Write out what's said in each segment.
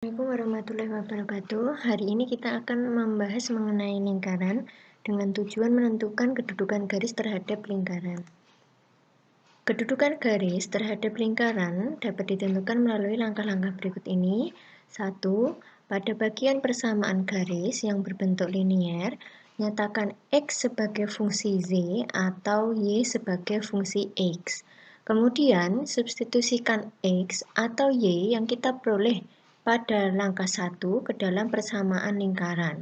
Assalamualaikum warahmatullahi wabarakatuh. Hari ini kita akan membahas mengenai lingkaran dengan tujuan menentukan kedudukan garis terhadap lingkaran. Kedudukan garis terhadap lingkaran dapat ditentukan melalui langkah-langkah berikut ini. 1. Pada bagian persamaan garis yang berbentuk linier, nyatakan X sebagai fungsi Z atau Y sebagai fungsi X. Kemudian, substitusikan X atau Y yang kita peroleh pada langkah 1 ke dalam persamaan lingkaran.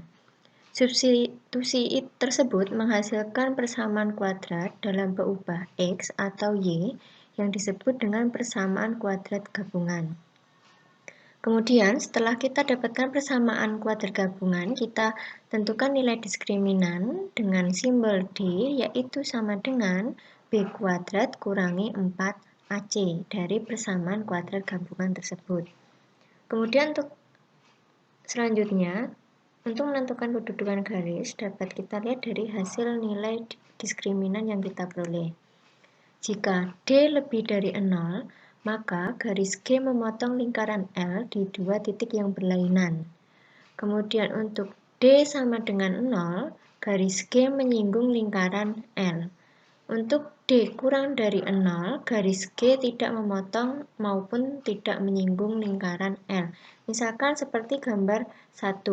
Substitusi tersebut menghasilkan persamaan kuadrat dalam beubah X atau Y yang disebut dengan persamaan kuadrat gabungan. Kemudian, setelah kita dapatkan persamaan kuadrat gabungan, kita tentukan nilai diskriminan dengan simbol D, yaitu sama dengan B kuadrat kurangi 4AC dari persamaan kuadrat gabungan tersebut. Kemudian untuk selanjutnya, untuk menentukan kedudukan garis dapat kita lihat dari hasil nilai diskriminan yang kita peroleh. Jika D lebih dari 0, maka garis G memotong lingkaran L di dua titik yang berlainan. Kemudian untuk D sama dengan 0, garis G menyinggung lingkaran L. Untuk D kurang dari 0, garis G tidak memotong maupun tidak menyinggung lingkaran L. Misalkan seperti gambar 1.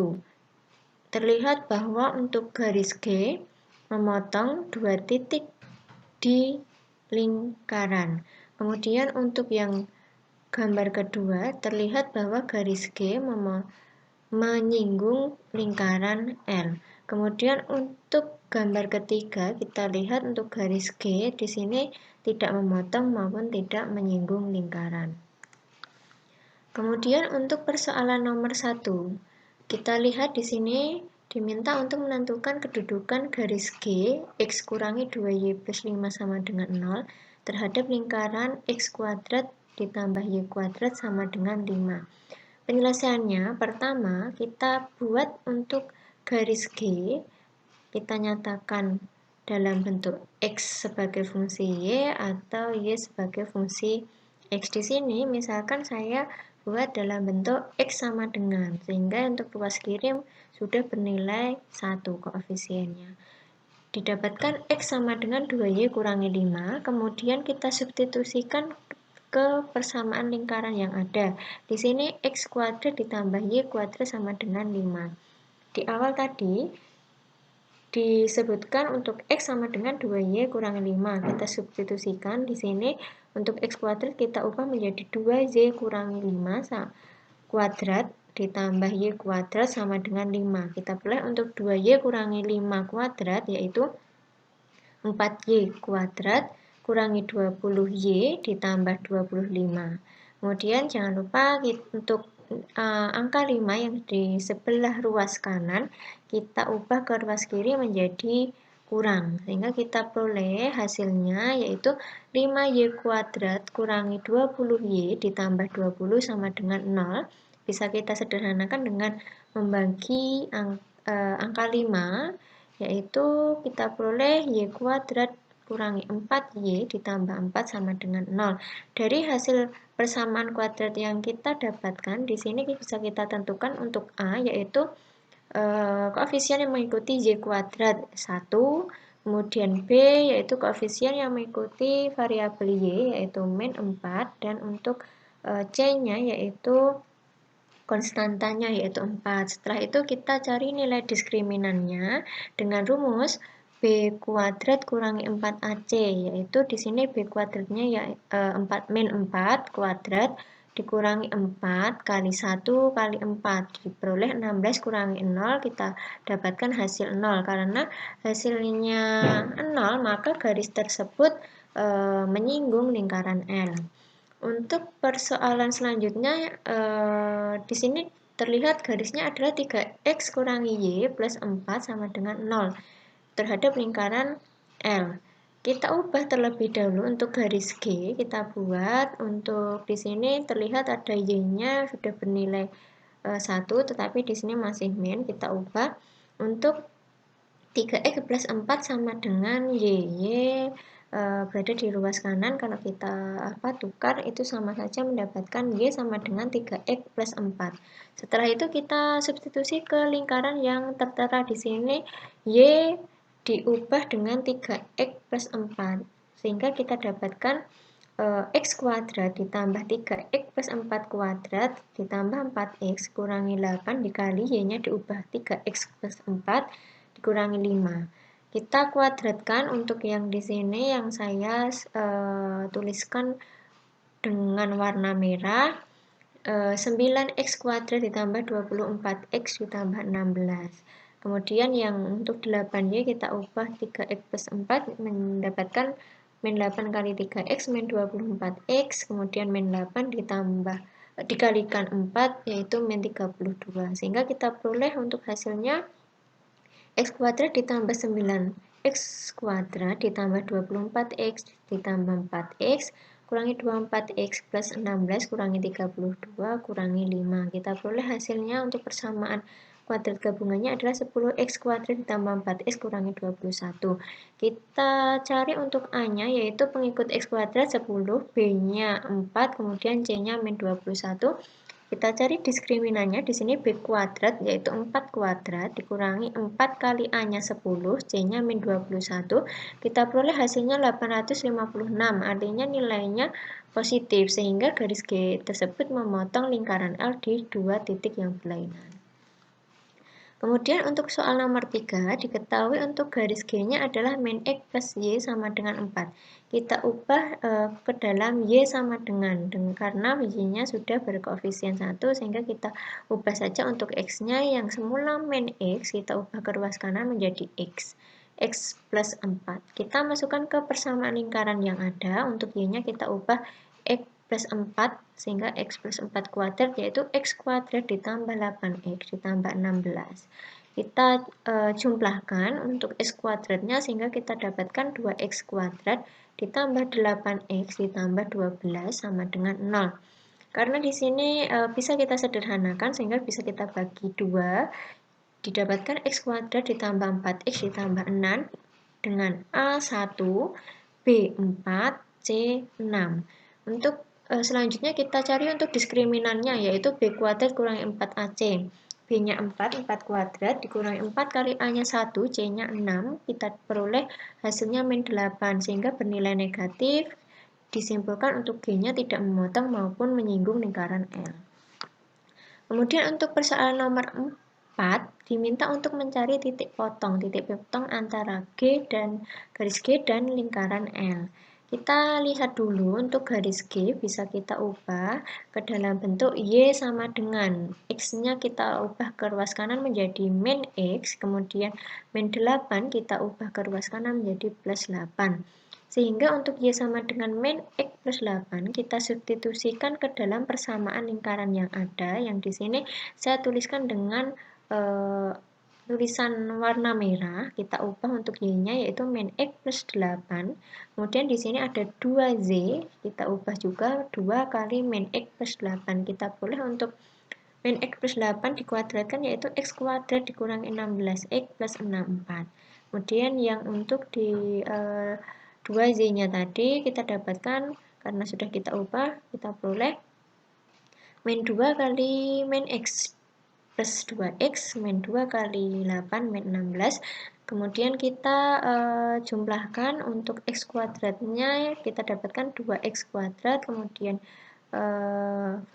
Terlihat bahwa untuk garis G memotong dua titik di lingkaran. Kemudian untuk yang gambar kedua, terlihat bahwa garis G menyinggung lingkaran L. Kemudian untuk gambar ketiga, kita lihat untuk garis G di sini tidak memotong maupun tidak menyinggung lingkaran. Kemudian untuk persoalan nomor 1, kita lihat di sini diminta untuk menentukan kedudukan garis G X kurangi 2Y plus 5 sama dengan 0 terhadap lingkaran X kuadrat ditambah Y kuadrat sama dengan 5. Penyelesaiannya, pertama kita buat untuk garis G, kita nyatakan dalam bentuk X sebagai fungsi Y atau Y sebagai fungsi X. Di sini misalkan saya buat dalam bentuk X sama dengan, sehingga untuk ruas kiri sudah bernilai 1 koefisiennya. Didapatkan X sama dengan 2Y kurangi 5, kemudian kita substitusikan ke persamaan lingkaran yang ada. Di sini X kuadrat ditambah Y kuadrat sama dengan 5. Di awal tadi disebutkan untuk X sama dengan 2Y kurangi 5. Kita substitusikan di sini untuk X kuadrat kita ubah menjadi 2Y kurangi 5 kuadrat ditambah Y kuadrat sama dengan 5. Kita peroleh untuk 2Y kurangi 5 kuadrat yaitu 4Y kuadrat kurangi 20Y ditambah 25. Kemudian jangan lupa untuk angka 5 yang di sebelah ruas kanan kita ubah ke ruas kiri menjadi kurang, sehingga kita peroleh hasilnya yaitu 5Y kuadrat kurangi 20Y ditambah 20 sama dengan 0. Bisa kita sederhanakan dengan membagi angka 5, yaitu kita peroleh Y kuadrat kurangi 4Y ditambah 4 sama dengan 0. Dari hasil persamaan kuadrat yang kita dapatkan, di sini bisa kita tentukan untuk A, yaitu koefisien yang mengikuti Y kuadrat 1, kemudian B, yaitu koefisien yang mengikuti variabel Y, yaitu min 4, dan untuk C-nya, yaitu konstantanya, yaitu 4. Setelah itu kita cari nilai diskriminannya dengan rumus B kuadrat kurangi 4AC, yaitu di sini B kuadratnya ya 4 min 4 kuadrat dikurangi 4 kali 1 kali 4 diperoleh 16 kurangi 0, kita dapatkan hasil 0. Karena hasilnya 0, maka garis tersebut menyinggung lingkaran L. Untuk persoalan selanjutnya, di sini terlihat garisnya adalah 3X kurangi Y plus 4 sama dengan 0 terhadap lingkaran L. Kita ubah terlebih dahulu untuk garis G, kita buat untuk di sini terlihat ada Y-nya sudah bernilai 1, tetapi di sini masih min, kita ubah untuk 3X plus 4 sama dengan Y berada di ruas kanan, kalau kita tukar itu sama saja mendapatkan Y sama dengan 3X plus 4. Setelah itu kita substitusi ke lingkaran yang tertera di sini, Y diubah dengan 3X plus 4. Sehingga kita dapatkan X kuadrat ditambah 3X plus 4 kuadrat ditambah 4X kurangi 8 dikali Y-nya diubah 3X plus 4 dikurangi 5. Kita kuadratkan untuk yang di sini yang saya tuliskan dengan warna merah, 9X kuadrat ditambah 24X ditambah 16. Kemudian yang untuk 8Y kita ubah 3X plus 4 mendapatkan min 8 kali 3X min 24X, kemudian min 8 dikalikan 4 yaitu min 32. Sehingga kita peroleh untuk hasilnya X kuadrat ditambah 9X kuadrat ditambah 24X ditambah 4X kurangi 24X plus 16 kurangi 32 kurangi 5. Kita peroleh hasilnya untuk persamaan kuadrat gabungannya adalah 10X kuadrat ditambah 4X kurangi 21. Kita cari untuk A-nya yaitu pengikut X kuadrat 10, B-nya 4, kemudian C-nya min 21. Kita cari diskriminannya, di sini B kuadrat yaitu 4 kuadrat dikurangi 4 kali A-nya 10, C-nya min 21. Kita peroleh hasilnya 856, artinya nilainya positif, sehingga garis G tersebut memotong lingkaran L di dua titik yang berlainan. Kemudian untuk soal nomor 3, diketahui untuk garis G-nya adalah min X plus Y sama dengan 4. Kita ubah ke dalam Y sama dengan karena Y-nya sudah berkoefisien 1, sehingga kita ubah saja untuk X-nya yang semula min X, kita ubah ke ruas kanan menjadi X. X plus 4. Kita masukkan ke persamaan lingkaran yang ada, untuk Y-nya kita ubah X plus 4 sehingga X plus 4 kuadrat yaitu X kuadrat ditambah 8X ditambah 16. Kita jumlahkan untuk X kuadratnya sehingga kita dapatkan 2X kuadrat ditambah 8X ditambah 12 sama dengan 0. Karena di sini bisa kita sederhanakan sehingga bisa kita bagi 2, didapatkan X kuadrat ditambah 4X ditambah 6 dengan A1, B4, C6. Untuk selanjutnya kita cari untuk diskriminannya yaitu B kuadrat kurangi 4AC. B-nya 4 kuadrat dikurangi 4 kali A-nya 1, C-nya 6. Kita peroleh hasilnya min 8 sehingga bernilai negatif. Disimpulkan untuk G-nya tidak memotong maupun menyinggung lingkaran L. Kemudian untuk persoalan nomor 4 diminta untuk mencari titik potong antara garis G dan lingkaran L. Kita lihat dulu untuk garis G bisa kita ubah ke dalam bentuk Y sama dengan X-nya kita ubah ke ruas kanan menjadi min X, kemudian min 8 kita ubah ke ruas kanan menjadi plus 8. Sehingga untuk Y sama dengan min X plus 8 kita substitusikan ke dalam persamaan lingkaran yang ada, yang di sini saya tuliskan dengan tulisan warna merah. Kita ubah untuk Y-nya yaitu min X plus 8. Kemudian di sini ada 2Z, kita ubah juga 2 kali min X plus 8. Kita boleh untuk min X plus 8 dikuadratkan yaitu X kuadrat dikurangi 16X plus 64. Kemudian yang untuk di 2Z-nya tadi kita dapatkan karena sudah kita ubah, kita peroleh min 2 kali min X plus 2X min 2 kali 8 min 16. Kemudian kita jumlahkan untuk X kuadratnya, kita dapatkan 2X kuadrat, kemudian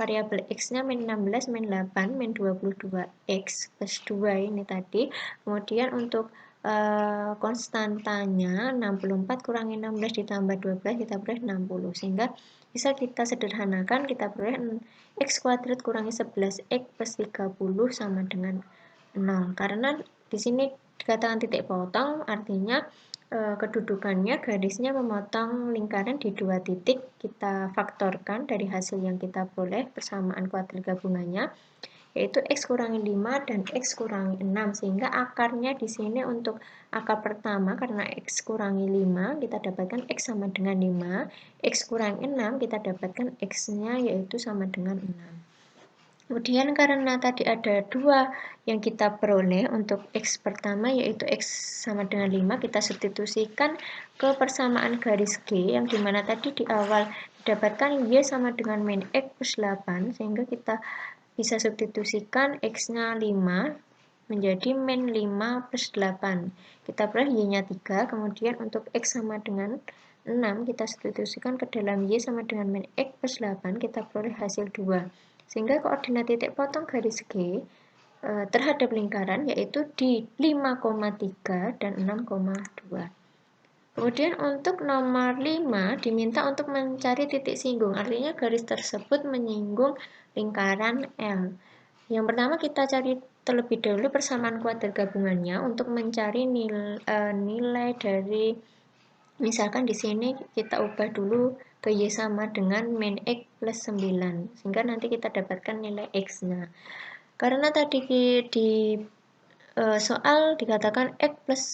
variabel X-nya min 16 min 8 min 22X plus 2 ini tadi. Kemudian untuk konstantanya 64 kurangi 16 ditambah 12 kita peroleh 60, sehingga bisa kita sederhanakan, kita peroleh X kuadrat kurangi 11X plus 30 sama dengan 0. Karena di sini dikatakan titik potong, artinya kedudukannya garisnya memotong lingkaran di dua titik. Kita faktorkan dari hasil yang kita peroleh persamaan kuadrat gabungannya, yaitu X kurangi 5 dan X kurangi 6, sehingga akarnya di sini untuk akar pertama karena X kurangi 5 kita dapatkan X sama dengan 5, X kurangi 6 kita dapatkan X-nya yaitu sama dengan 6. Kemudian karena tadi ada dua yang kita peroleh untuk X pertama yaitu X sama dengan 5, kita substitusikan ke persamaan garis G yang dimana tadi di awal didapatkan Y sama dengan min X plus 8, sehingga kita bisa substitusikan X-nya 5 menjadi min 5 plus 8. Kita peroleh Y-nya 3, kemudian untuk X sama dengan 6 kita substitusikan ke dalam Y sama dengan min X plus 8, kita peroleh hasil 2. Sehingga koordinat titik potong garis G terhadap lingkaran yaitu di 5,3 dan 6,2. Kemudian untuk nomor 5 diminta untuk mencari titik singgung, artinya garis tersebut menyinggung lingkaran L. Yang pertama kita cari terlebih dahulu persamaan kuadrat gabungannya untuk mencari nilai dari, misalkan di sini kita ubah dulu ke Y sama dengan min X plus 9, sehingga nanti kita dapatkan nilai X-nya. Karena tadi di soal dikatakan X plus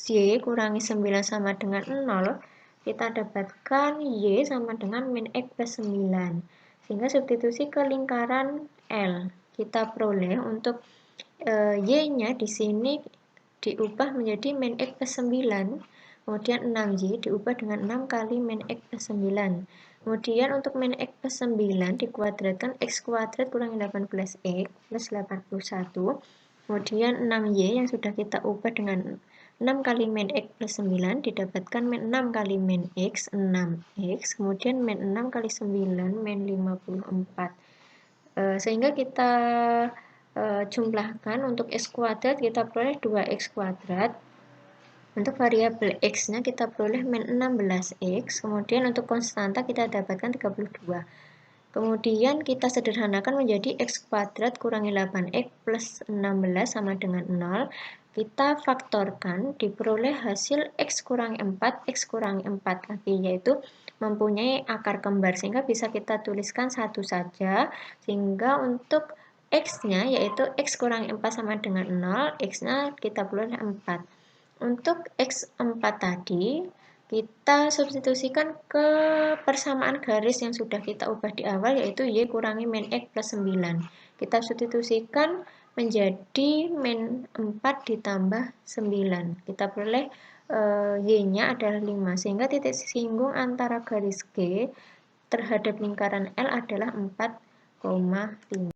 Y kurangi 9 sama dengan 0, kita dapatkan Y sama dengan min X plus 9. Sehingga substitusi ke lingkaran L. Kita peroleh untuk Y-nya di sini diubah menjadi min X plus 9. Kemudian 6Y diubah dengan 6 kali min X plus 9. Kemudian untuk min X plus 9 dikuadratkan X kuadrat kurangi 18X plus 81. Kemudian 6Y yang sudah kita ubah dengan 6 kali min X plus 9 didapatkan min 6 kali min X, 6X. Kemudian min 6 kali 9, min 54. Sehingga kita jumlahkan untuk X kuadrat kita peroleh 2X kuadrat. Untuk variabel X-nya kita peroleh min 16X, kemudian untuk konstanta kita dapatkan 32. Kemudian kita sederhanakan menjadi X kuadrat kurangi 8X plus 16 sama dengan 0. Kita faktorkan, diperoleh hasil X kurangi 4, X kurangi 4 lagi, yaitu mempunyai akar kembar, sehingga bisa kita tuliskan satu saja. Sehingga untuk X-nya yaitu X kurangi 4 sama dengan 0, X-nya kita peroleh 4. Untuk X4 tadi, kita substitusikan ke persamaan garis yang sudah kita ubah di awal, yaitu Y kurangi min X plus 9. Kita substitusikan menjadi min 4 ditambah 9. Kita peroleh Y-nya adalah 5, sehingga titik singgung antara garis G terhadap lingkaran L adalah 4,5.